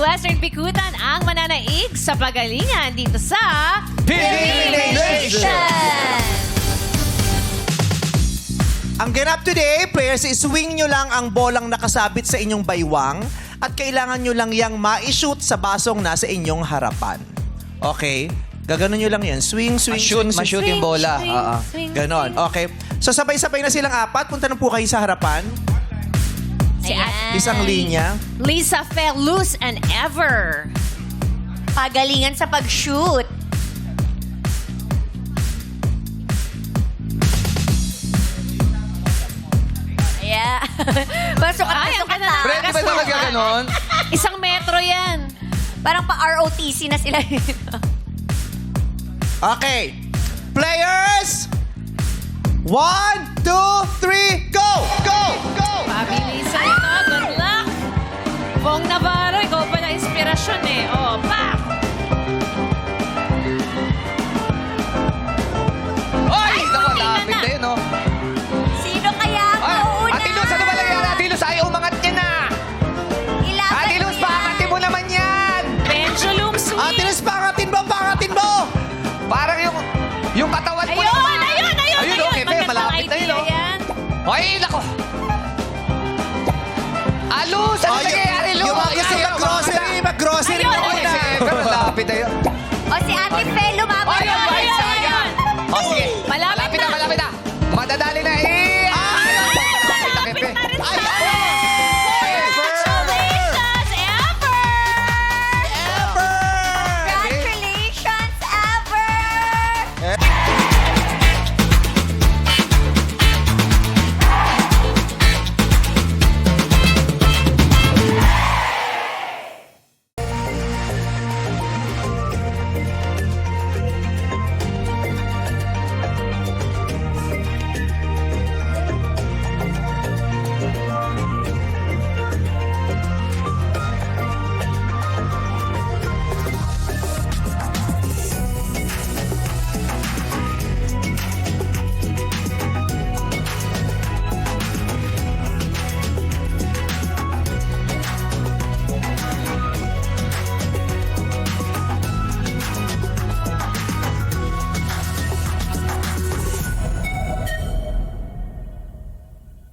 Western Bikutan ang mananaig sa pagalingan dito sa Ang ganap today, players, iswing nyo lang ang bolang nakasabit sa inyong baywang at kailangan nyo lang yang ma-shoot sa basong nasa inyong harapan. Okay? Gaganon nyo lang yan. Swing, swing, swing, swing. Ma-shoot yung bola. Ganon. Okay. So sabay-sabay na silang apat. Punta na po kayo sa harapan. Isang linya. Lisa Felus and Ever. Pagalingan sa pag-shoot. Yeah. Pasok at Ay, pasok ang at taas. Fred, di ba talaga ganon? Isang metro yan. Parang pa-ROTC na sila. Okay. Players! 1, 2, 3, go! Go! Go! Pabilisan ito. Good luck. Bong Navarro, ikaw pa na inspirasyon eh. Oh, pa! Ay! Naku, okay na lapit na. na yun, no? Sino kaya ang mauna? Ate Luz, ano ba nangyari? Ate Luz, ayaw umangat niya na! Ilaban Ate mo Luz, yan. paangatin mo naman yan! Pendulum swing. Ate Liz, pangatin mo! Pangatin mo! Parang yung katawan mo Ayun, ayun, ayun, Ayun, okay, Magandang malapit na yun, idea oh. yan. Ay, nako! Luz, ano nangyayari, Luz? Yung mga gusto mag-grocery, mag-grocery Ayun, na Ay, muna. si Ever, malapit na yun.